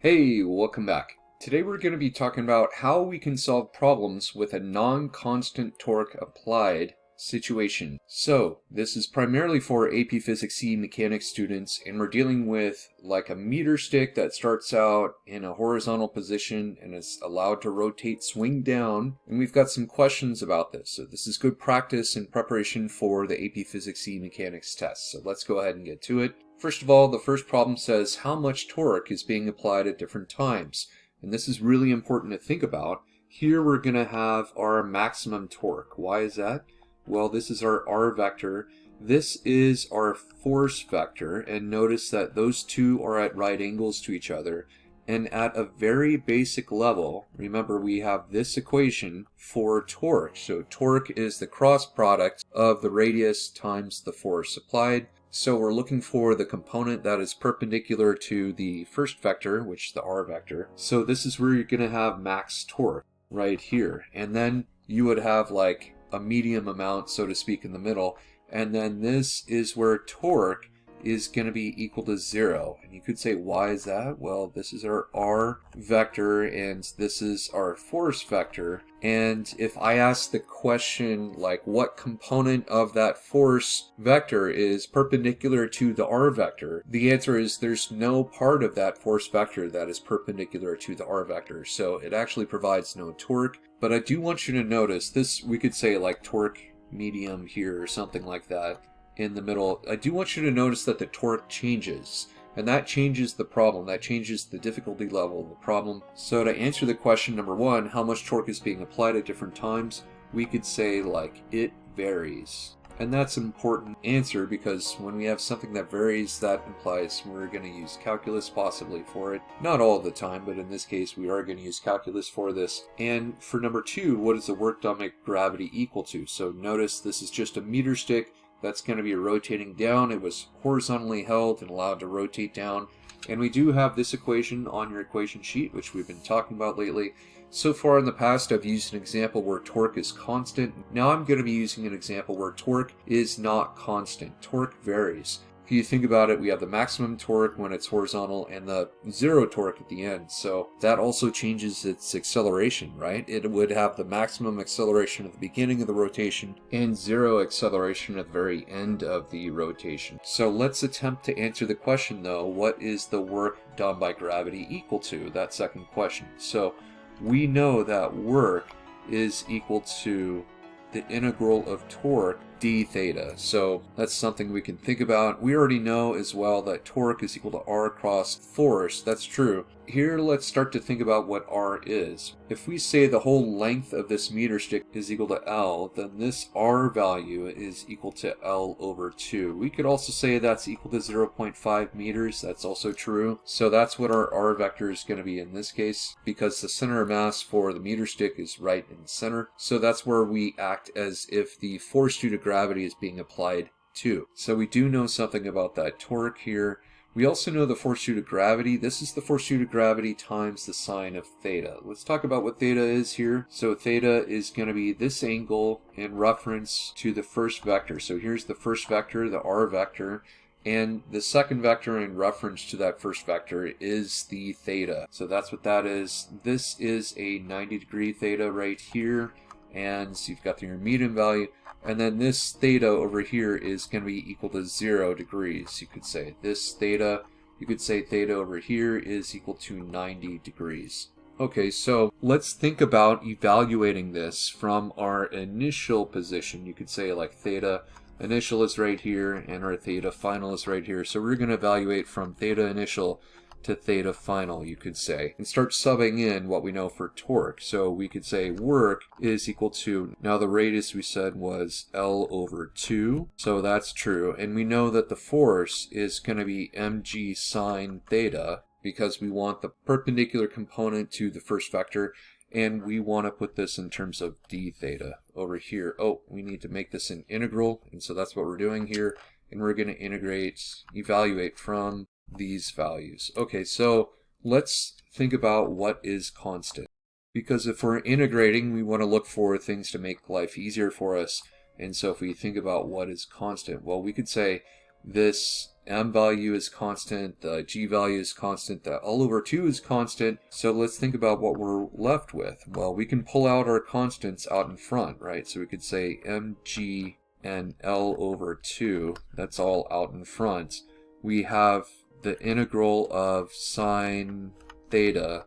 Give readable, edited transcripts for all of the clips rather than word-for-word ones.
Hey, welcome back. Today we're going to be talking about how we can solve problems with a non-constant torque applied situation. So, this is primarily for AP Physics C mechanics students, and we're dealing with like a meter stick that starts out in a horizontal position and is allowed to rotate, swing down, and we've got some questions about this. So this is good practice in preparation for the AP Physics C mechanics test. So let's go ahead and get to it. First of all, the first problem says how much torque is being applied at different times. And this is really important to think about. Here we're going to have our maximum torque. Why is that? Well, this is our R vector. This is our force vector. And notice that those two are at right angles to each other. And at a very basic level, remember we have this equation for torque. So torque is the cross product of the radius times the force applied. So we're looking for the component that is perpendicular to the first vector, which is the R vector. So this is where you're going to have max torque right here. And then you would have like a medium amount, so to speak, in the middle. And then this is where torque is going to be equal to 0. And you could say, why is that? Well, this is our R vector and this is our force vector. And if I ask the question, like, what component of that force vector is perpendicular to the R vector, the answer is there's no part of that force vector that is perpendicular to the R vector. So it actually provides no torque. But I do want you to notice this, we could say like torque medium here or something like that in the middle. I do want you to notice that the torque changes, and that changes the problem. That changes the difficulty level of the problem. So to answer the question number one, how much torque is being applied at different times, we could say like it varies. And that's an important answer because when we have something that varies, that implies we're going to use calculus possibly for it. Not all the time, but in this case we are going to use calculus for this. And for number two, what is the work done by gravity equal to? So notice this is just a meter stick that's going to be rotating down. It was horizontally held and allowed to rotate down. And we do have this equation on your equation sheet, which we've been talking about lately. So far in the past, I've used an example where torque is constant. Now I'm going to be using an example where torque is not constant. Torque varies. If you think about it, we have the maximum torque when it's horizontal and the zero torque at the end. So that also changes its acceleration, right? It would have the maximum acceleration at the beginning of the rotation and zero acceleration at the very end of the rotation. So let's attempt to answer the question though, what is the work done by gravity equal to? That second question. So we know that work is equal to the integral of torque d theta. So that's something we can think about. We already know as well that torque is equal to R cross force. That's true. Here let's start to think about what R is. If we say the whole length of this meter stick is equal to L, then this R value is equal to L over 2. We could also say that's equal to 0.5 meters. That's also true. So that's what our R vector is going to be in this case, because the center of mass for the meter stick is right in the center. So that's where we act as if the force due to gravity is being applied to. So we do know something about that torque here. We also know the force due to gravity. This is the force due to gravity times the sine of theta. Let's talk about what theta is here. So theta is going to be this angle in reference to the first vector. So here's the first vector, the R vector, and the second vector in reference to that first vector is the theta. So that's what that is. This is a 90-degree theta right here, and so you've got your median value. And then this theta over here is going to be equal to 0 degrees. You could say this theta, you could say theta over here is equal to 90 degrees. Okay, so let's think about evaluating this from our initial position. You could say like theta initial is right here and our theta final is right here. So we're going to evaluate from theta initial to theta final, you could say, and start subbing in what we know for torque. So we could say work is equal to, now the radius we said was L over 2, so that's true. And we know that the force is going to be mg sine theta, because we want the perpendicular component to the first vector, and we want to put this in terms of d theta over here. Oh, we need to make this an integral, and so that's what we're doing here. And we're going to evaluate from these values. Okay, so let's think about what is constant. Because if we're integrating, we want to look for things to make life easier for us. And so if we think about what is constant, well, we could say this m value is constant, the g value is constant, the L over 2 is constant. So let's think about what we're left with. Well, we can pull out our constants out in front, right? So we could say mg and L over 2, that's all out in front. We have the integral of sine theta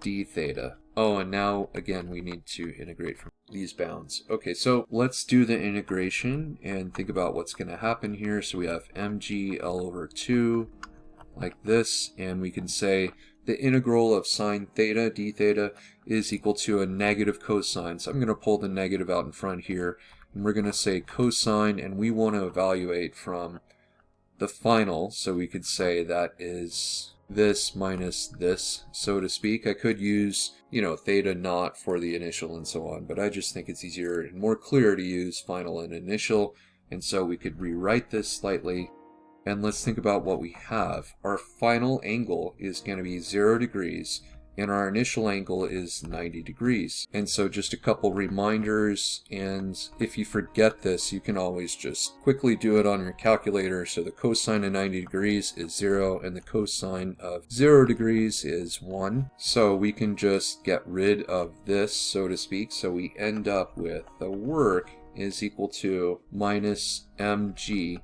d theta. Oh, and now again we need to integrate from these bounds. Okay, so let's do the integration and think about what's going to happen here. So we have mg L over 2 like this, and we can say the integral of sine theta d theta is equal to a negative cosine. So I'm going to pull the negative out in front here, and we're going to say cosine, and we want to evaluate from the final, so we could say that is this minus this, so to speak. I could use, theta naught for the initial and so on, but I just think it's easier and more clear to use final and initial, and so we could rewrite this slightly. And let's think about what we have. Our final angle is going to be 0 degrees, and our initial angle is 90 degrees. And so just a couple reminders, and if you forget this, you can always just quickly do it on your calculator. So the cosine of 90 degrees is 0, and the cosine of 0 degrees is 1. So we can just get rid of this, so to speak. So we end up with the work is equal to minus mg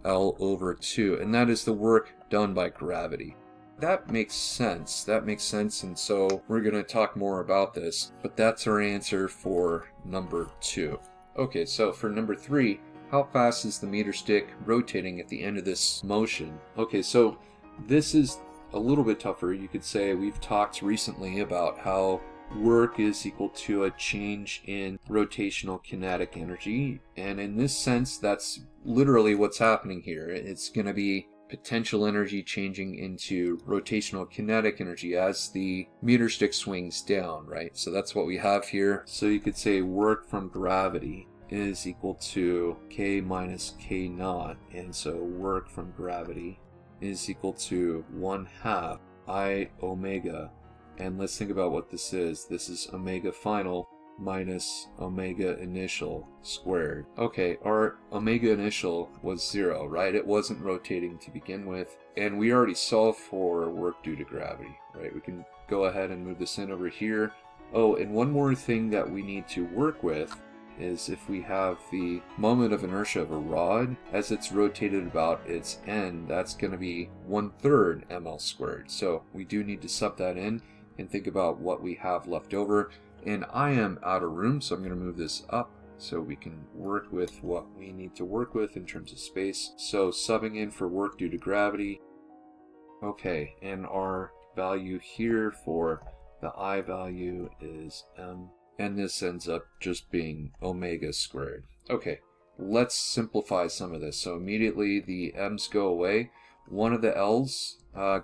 L over 2, and that is the work done by gravity. That makes sense. And so we're going to talk more about this, but that's our answer for number 2. Okay, so for number 3, how fast is the meter stick rotating at the end of this motion? Okay, so this is a little bit tougher. You could say we've talked recently about how work is equal to a change in rotational kinetic energy, and in this sense, that's literally what's happening here. It's going to be potential energy changing into rotational kinetic energy as the meter stick swings down, right? So that's what we have here. So you could say work from gravity is equal to k minus k naught, and so work from gravity is equal to 1/2 I omega. And let's think about what this is. This is omega final minus omega initial squared. Okay, our omega initial was 0, right? It wasn't rotating to begin with, and we already solved for work due to gravity, right? We can go ahead and move this in over here. Oh, and one more thing that we need to work with is if we have the moment of inertia of a rod, as it's rotated about its end, that's going to be 1/3 ml squared. So we do need to sub that in and think about what we have left over. And I am out of room, so I'm going to move this up so we can work with what we need to work with in terms of space. So subbing in for work due to gravity. Okay, and our value here for the I value is m, and this ends up just being omega squared. Okay, let's simplify some of this. So immediately the m's go away. One of the l's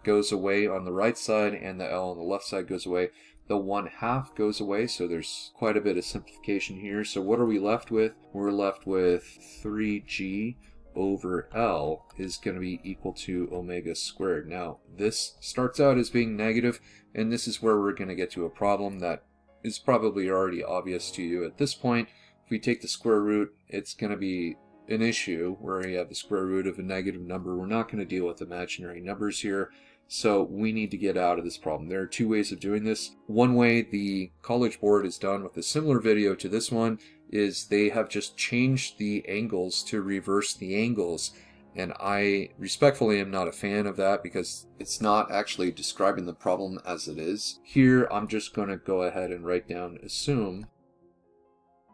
goes away on the right side, and the L on the left side goes away. The 1/2 goes away, so there's quite a bit of simplification here. So what are we left with? We're left with 3g over L is going to be equal to omega squared. Now, this starts out as being negative, and this is where we're going to get to a problem that is probably already obvious to you at this point. If we take the square root, it's going to be an issue where you have the square root of a negative number. We're not going to deal with imaginary numbers here, so we need to get out of this problem. There are two ways of doing this. One way the College Board has done with a similar video to this one is they have just changed the angles to reverse the angles, and I respectfully am not a fan of that because it's not actually describing the problem as it is. Here I'm just going to go ahead and write down assume.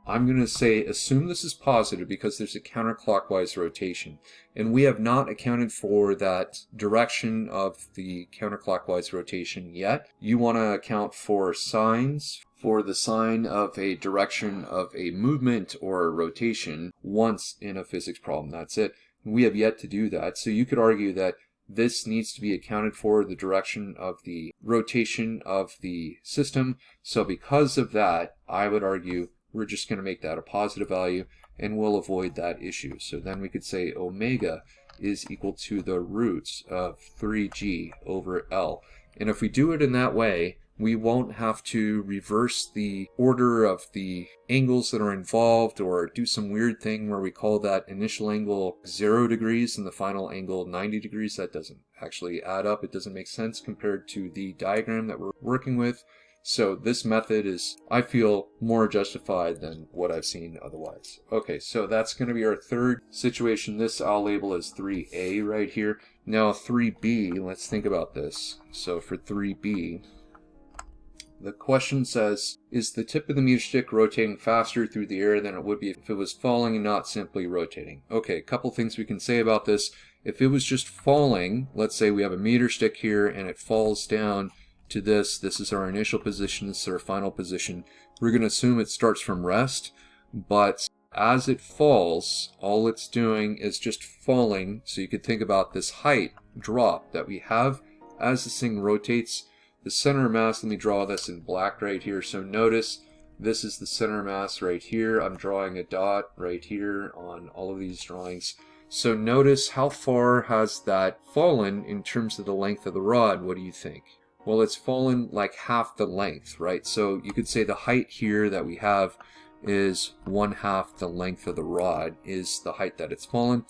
I'm going to say assume this is positive because there's a counterclockwise rotation, and we have not accounted for that direction of the counterclockwise rotation yet. You want to account for signs for the sign of a direction of a movement or a rotation once in a physics problem. That's it. We have yet to do that, so you could argue that this needs to be accounted for, the direction of the rotation of the system. So because of that, I would argue we're just going to make that a positive value, and we'll avoid that issue. So then we could say omega is equal to the roots of 3g over L. And if we do it in that way, we won't have to reverse the order of the angles that are involved or do some weird thing where we call that initial angle 0 degrees and the final angle 90 degrees. That doesn't actually add up. It doesn't make sense compared to the diagram that we're working with. So this method is, I feel, more justified than what I've seen otherwise. Okay, so that's going to be our third situation. This I'll label as 3A right here. Now 3B, let's think about this. So for 3B, the question says, is the tip of the meter stick rotating faster through the air than it would be if it was falling and not simply rotating? Okay, a couple things we can say about this. If it was just falling, let's say we have a meter stick here and it falls down to this is our initial position, this is our final position. We're going to assume it starts from rest, but as it falls, all it's doing is just falling. So you could think about this height drop that we have as this thing rotates. The center of mass, let me draw this in black right here. So notice this is the center of mass right here. I'm drawing a dot right here on all of these drawings. So notice how far has that fallen in terms of the length of the rod. What do you think? Well, it's fallen like half the length, right? So you could say the height here that we have is 1/2 the length of the rod is the height that it's fallen.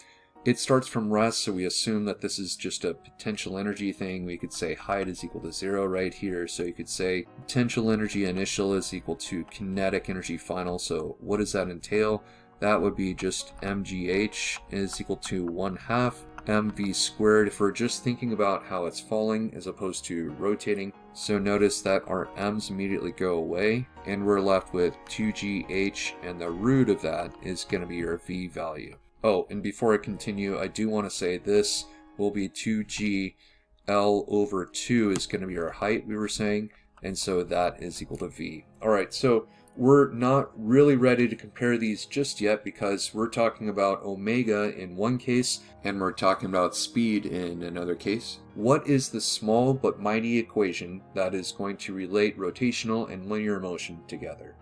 It starts from rest, so we assume that this is just a potential energy thing. We could say height is equal to 0 right here. So you could say potential energy initial is equal to kinetic energy final. So what does that entail? That would be just mgh is equal to 1/2 mv squared if we're just thinking about how it's falling as opposed to rotating. So notice that our m's immediately go away and we're left with 2gh, and the root of that is going to be your v value. Oh, and before I continue, I do want to say this will be 2g L over 2 is going to be our height we were saying, and so that is equal to v. Alright, so we're not really ready to compare these just yet because we're talking about omega in one case and we're talking about speed in another case. What is the small but mighty equation that is going to relate rotational and linear motion together?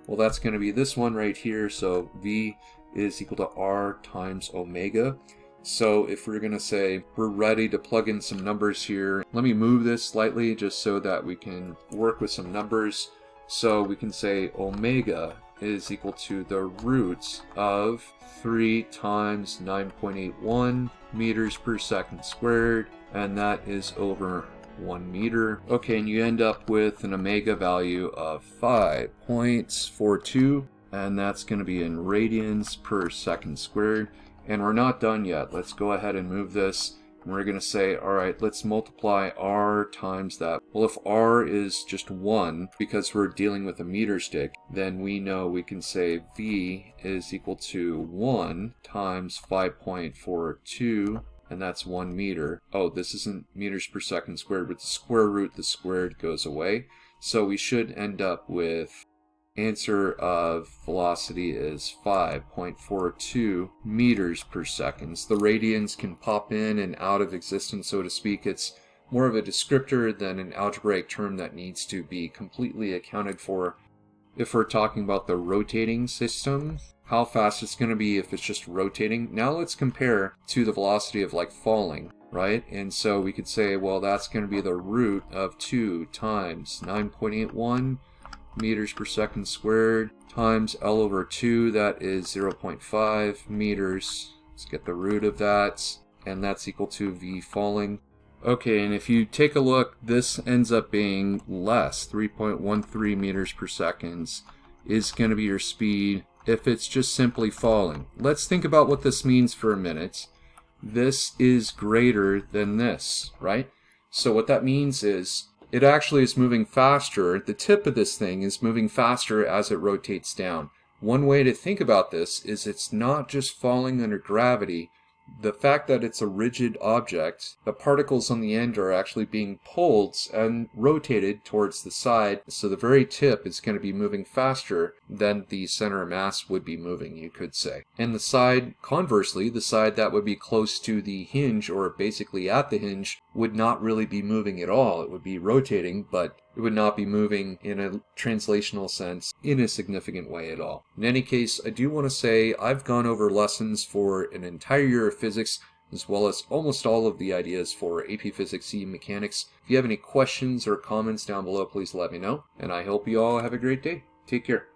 Well, that's going to be this one right here. So v is equal to r times omega. So if we're going to say we're ready to plug in some numbers here, let me move this slightly just so that we can work with some numbers. So we can say omega is equal to the root of 3 times 9.81 meters per second squared, and that is over 1 meter. Okay, and you end up with an omega value of 5.42, and that's going to be in radians per second squared. And we're not done yet. Let's go ahead and move this. And we're going to say, all right, let's multiply r times that. Well, if r is just 1, because we're dealing with a meter stick, then we know we can say v is equal to 1 times 5.42, and that's 1 meter. Oh, this isn't meters per second squared. With the square root, the squared goes away. So we should end up with answer of velocity is 5.42 meters per second. The radians can pop in and out of existence, so to speak. It's more of a descriptor than an algebraic term that needs to be completely accounted for. If we're talking about the rotating system, how fast it's going to be if it's just rotating. Now let's compare to the velocity of like falling, right? And so we could say, well, that's going to be the root of 2 times 9.81 meters per second squared times L over 2, that is 0.5 meters. Let's get the root of that, and that's equal to v falling. Okay, and if you take a look, this ends up being less. 3.13 meters per second is going to be your speed if it's just simply falling. Let's think about what this means for a minute. This is greater than this, right? So what that means is it actually is moving faster. The tip of this thing is moving faster as it rotates down. One way to think about this is it's not just falling under gravity. The fact that it's a rigid object, the particles on the end are actually being pulled and rotated towards the side, so the very tip is going to be moving faster than the center of mass would be moving, you could say. And the side, conversely, the side that would be close to the hinge, or basically at the hinge, would not really be moving at all. It would be rotating, but it would not be moving in a translational sense in a significant way at all. In any case, I do want to say I've gone over lessons for an entire year of physics. as well as almost all of the ideas for AP Physics C mechanics. If you have any questions or comments down below, please let me know. And I hope you all have a great day. Take care.